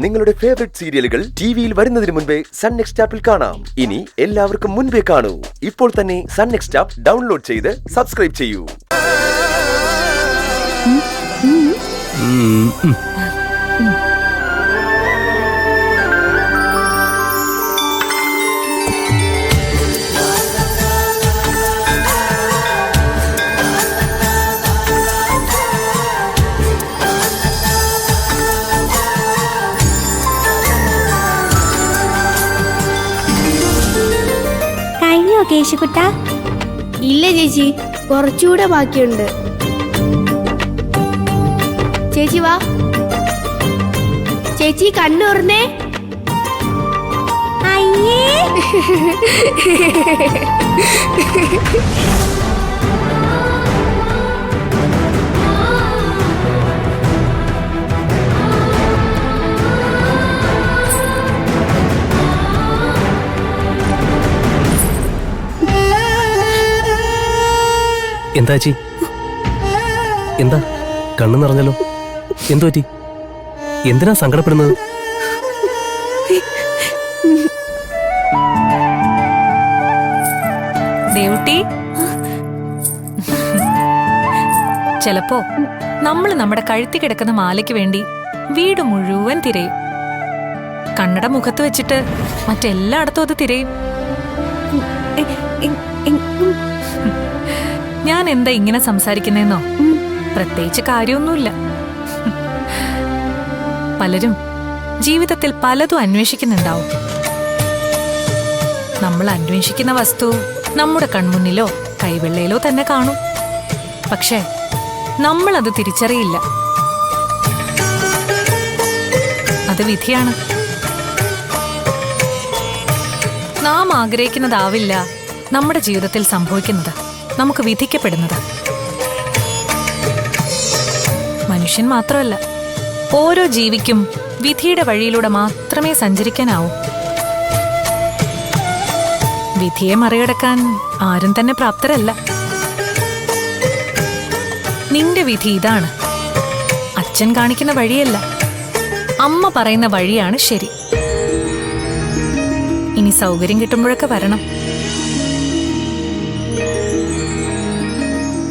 നിങ്ങളുടെ ഫേവറേറ്റ് സീരിയലുകൾ ടിവിയിൽ വരുന്നതിന് മുൻപേ സൺ നെക്സ്റ്റ് ആപ്പിൽ കാണാം. ഇനി എല്ലാവർക്കും മുൻപേ കാണൂ. ഇപ്പോൾ തന്നെ സൺ നെക്സ്റ്റ് ആപ്പ് ഡൗൺലോഡ് ചെയ്ത് സബ്സ്ക്രൈബ് ചെയ്യൂ. കേശുകുട്ട, ഇല്ല ചേച്ചി, കുറച്ചുകൂടെ ബാക്കിയുണ്ട്. ചേച്ചി വാ. ചേച്ചി കണ്ണുറന്നേ. അയ്യേ എന്താ ചേച്ചി? എന്താ കണ്ണു നിറഞ്ഞല്ലോ? എന്തു പറ്റി? എന്തിനാ സങ്കടപ്പെടുന്നത്? ദേവുട്ടി, ചിലപ്പോ നമ്മൾ നമ്മുടെ കഴുത്തി കിടക്കുന്ന മാലയ്ക്ക് വേണ്ടി വീട് മുഴുവൻ തിരയും. കണ്ണട മുഖത്ത് വെച്ചിട്ട് മറ്റെല്ലായിടത്തും അത് തിരയും. ഞാൻ എന്താ ഇങ്ങനെ സംസാരിക്കുന്നേന്നോ? പ്രത്യേകിച്ച് കാര്യമൊന്നുമില്ല. പലരും ജീവിതത്തിൽ പലതും അന്വേഷിക്കുന്നുണ്ടാവും. നമ്മൾ അന്വേഷിക്കുന്ന വസ്തു നമ്മുടെ കൺമുന്നിലോ കൈവെള്ളയിലോ തന്നെ കാണും. പക്ഷേ നമ്മളത് തിരിച്ചറിയില്ല. അത് വിധിയാണ്. നാം ആഗ്രഹിക്കുന്നതാവില്ല നമ്മുടെ ജീവിതത്തിൽ സംഭവിക്കുന്നത്, നമുക്ക് വിധിക്കപ്പെടുന്നത്. മനുഷ്യൻ മാത്രമല്ല, ഓരോ ജീവിക്കും വിധിയുടെ വഴിയിലൂടെ മാത്രമേ സഞ്ചരിക്കാനാവൂ. വിധിയെ മറികടക്കാൻ ആരും തന്നെ പ്രാപ്തരല്ല. നിന്റെ വിധി ഇതാണ്. അച്ഛൻ കാണിക്കുന്ന വഴിയല്ല, അമ്മ പറയുന്ന വഴിയാണ് ശരി. ഇനി സൗകര്യം കിട്ടുമ്പോഴൊക്കെ വരണം.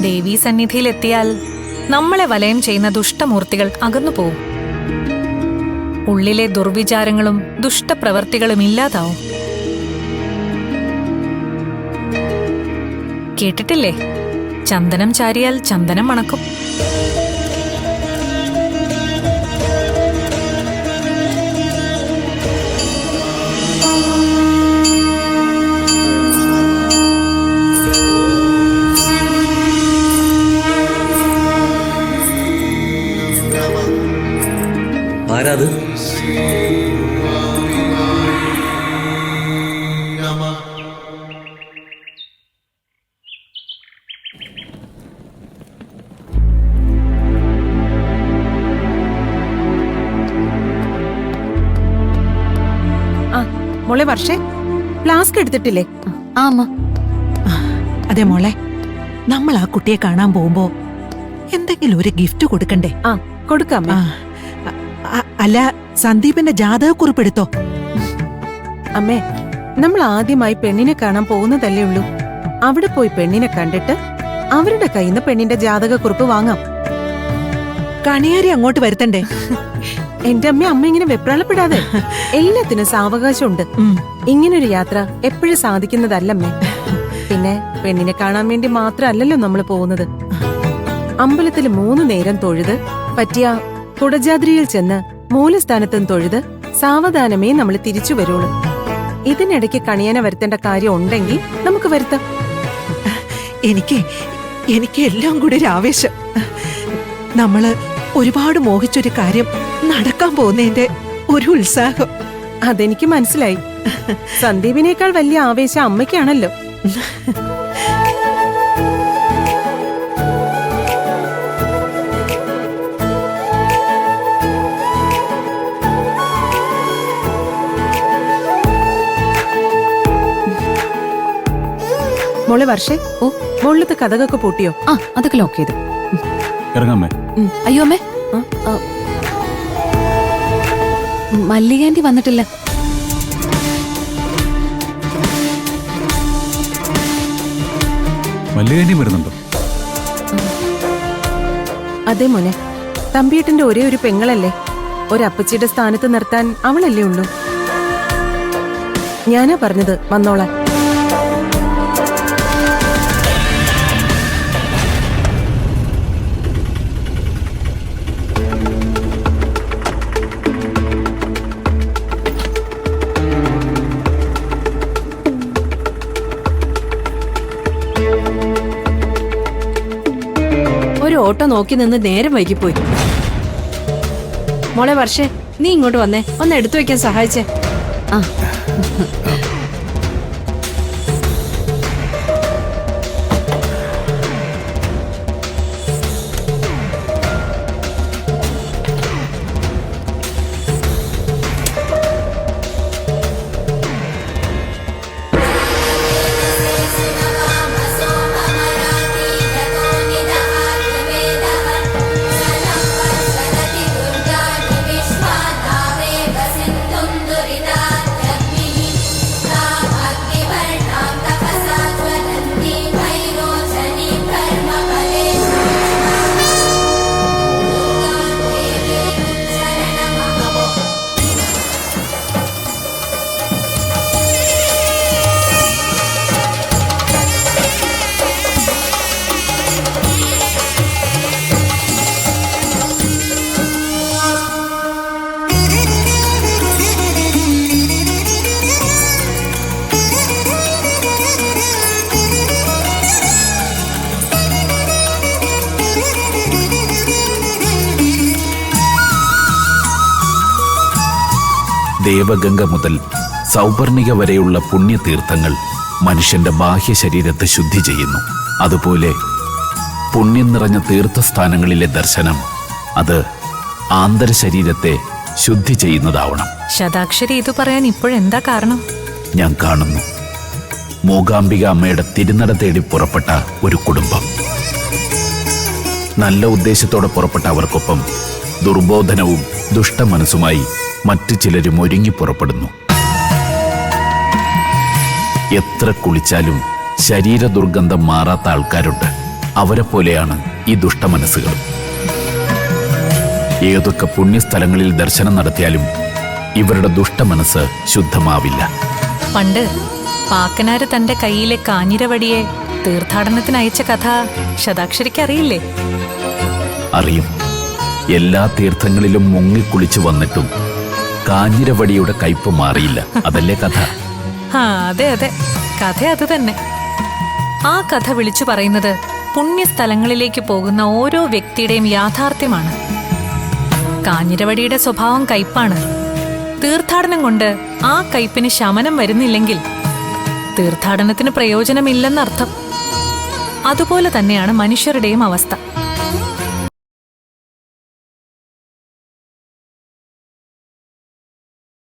ദേവീ സന്നിധിയിലെത്തിയാൽ നമ്മളെ വലയം ചെയ്യുന്ന ദുഷ്ടമൂർത്തികൾ അകന്നു പോവും. ഉള്ളിലെ ദുർവിചാരങ്ങളും ദുഷ്ടപ്രവർത്തികളും ഇല്ലാതാവും. കേട്ടിട്ടില്ലേ, ചന്ദനം ചാരിയാൽ ചന്ദനം മണക്കും. ആരാത്? മോളെ വർഷേ, ഫ്ലാസ്ക് എടുത്തിട്ടില്ലേ? അതെ മോളെ, നമ്മൾ ആ കുട്ടിയെ കാണാൻ പോകുമ്പോ എന്തെങ്കിലും ഒരു ഗിഫ്റ്റ് കൊടുക്കണ്ടേ? കൊടുക്കാം. അല്ല, സന്ദീപിന്റെ ജാതകക്കുറിപ്പ് എടുത്തോ? അമ്മേ, നമ്മൾ ആദ്യമായി പെണ്ണിനെ കാണാൻ പോകുന്നതല്ലേ ഉള്ളൂ. അവിടെ പോയി പെണ്ണിനെ കണ്ടിട്ട് അവരുടെ കയ്യിൽ നിന്ന് പെണ്ണിന്റെ ജാതകക്കുറിപ്പ് വാങ്ങാം. കണിയാരി അങ്ങോട്ട് വരുത്തണ്ടേ? എന്റെ അമ്മ ഇങ്ങനെ വെപ്രാളപ്പെടാതെ. എല്ലാത്തിനും സാവകാശമുണ്ട്. ഇങ്ങനൊരു യാത്ര എപ്പോഴും സാധിക്കുന്നതല്ലമ്മേ. പിന്നെ പെണ്ണിനെ കാണാൻ വേണ്ടി മാത്രമല്ലല്ലോ നമ്മൾ പോകുന്നത്. അമ്പലത്തിൽ 3 നേരം തൊഴുത് പറ്റിയ കുടജാദ്രിയിൽ ചെന്ന് മൂലസ്ഥാനത്തും തൊഴുത് സാവധാനമേ നമ്മൾ തിരിച്ചു വരുള്ളൂ. ഇതിനിടയ്ക്ക് കണിയനെ വരുത്തേണ്ട കാര്യം ഉണ്ടെങ്കിൽ നമുക്ക് വരുത്താം. എനിക്ക് എല്ലാം കൂടി ഒരു ആവേശം. നമ്മള് ഒരുപാട് മോഹിച്ചൊരു കാര്യം നടക്കാൻ പോകുന്നതിന്റെ ഒരു ഉത്സാഹം. അതെനിക്ക് മനസ്സിലായി. സന്ദീപിനേക്കാൾ വലിയ ആവേശം അമ്മയ്ക്കാണല്ലോ. മോളെ വർഷേ, മുകളിലത്തെ കഥകൊക്കെ പൂട്ടിയോ? അതൊക്കെ ലോക്ക് ചെയ്തു. ഇറങ്ങാമേ. അയ്യോ അമ്മേ, മല്ലികാന്റി വന്നിട്ടില്ല. മല്ലികാന്റി വരുന്നുണ്ടോ? അതെ മോനെ, തമ്പിയേട്ടന്റെ ഒരേ ഒരു പെങ്ങളല്ലേ, ഒരപ്പച്ചിയുടെ സ്ഥാനത്ത് നിർത്താൻ അവളല്ലേ ഉള്ളൂ. ഞാനാ പറഞ്ഞത് വന്നോളാൻ. ഒരു ഓട്ടോ നോക്കി നിന്ന് നേരം വൈകിപ്പോയി. മോളെ വർഷേ, നീ ഇങ്ങോട്ട് വന്നേ, ഒന്ന് എടുത്തു വെക്കാൻ സഹായിച്ചേ. ആ ദേവഗംഗ മുതൽ സൗപർണിക വരെയുള്ള പുണ്യതീർത്ഥങ്ങൾ മനുഷ്യന്റെ ബാഹ്യ ശരീരത്തെ ശുദ്ധി ചെയ്യുന്നു. അതുപോലെ പുണ്യം നിറഞ്ഞ തീർത്ഥസ്ഥാനങ്ങളിലെ ദർശനം അത് ആന്തര ശരീരത്തെ ശുദ്ധി ചെയ്യുന്നതാവണം. ശതാക്ഷരി ഇത് പറയാൻ ഇപ്പോഴെന്താ കാരണം? ഞാൻ കാണുന്നു മൂകാംബിക അമ്മയുടെ തിരുനട തേടി പുറപ്പെട്ട ഒരു കുടുംബം. നല്ല ഉദ്ദേശത്തോടെ പുറപ്പെട്ട അവർക്കൊപ്പം ദുർബോധനവും ദുഷ്ടമനസ്സുമായി മറ്റു ചിലരും ഒരുങ്ങി പുറപ്പെടുന്നു. എത്ര കുളിച്ചാലും ശരീര ദുർഗന്ധം മാറാത്ത ആൾക്കാരുണ്ട്. അവരെ പോലെയാണ് ഈ ദുഷ്ടമനസ്സുകൾ. ഏതൊക്കെ പുണ്യസ്ഥലങ്ങളിൽ ദർശനം നടത്തിയാലും ഇവരുടെ ദുഷ്ടമനസ്സ് ശുദ്ധമാവില്ല. പണ്ട് പാക്കനാര് തന്റെ കയ്യിലെ കാഞ്ഞിരവടിയെ തീർത്ഥാടനത്തിന് അയച്ച കഥ ശതാക്ഷരിക്ക് അറിയില്ലേ? അറിയും. എല്ലാ തീർത്ഥങ്ങളിലും മുങ്ങിക്കുളിച്ചു വന്നിട്ടും കാഞ്ഞിരവടിയുടെ കയ്പ് മാറിയില്ല. അതല്ലേ കഥ? ആ അതെ അതെ, കഥ അത് തന്നെ. ആ കഥ വിളിച്ചു പറയുന്നത് പുണ്യസ്ഥലങ്ങളിലേക്ക് പോകുന്ന ഓരോ വ്യക്തിയുടെയും യാഥാർത്ഥ്യമാണ്. കാഞ്ഞിരവടിയുടെ സ്വഭാവം കയ്പാണ്. തീർത്ഥാടനം കൊണ്ട് ആ കയ്പിന് ശമനം വരുന്നില്ലെങ്കിൽ തീർത്ഥാടനത്തിന് പ്രയോജനമില്ലെന്നർത്ഥം. അതുപോലെ തന്നെയാണ് മനുഷ്യരുടെയും അവസ്ഥ.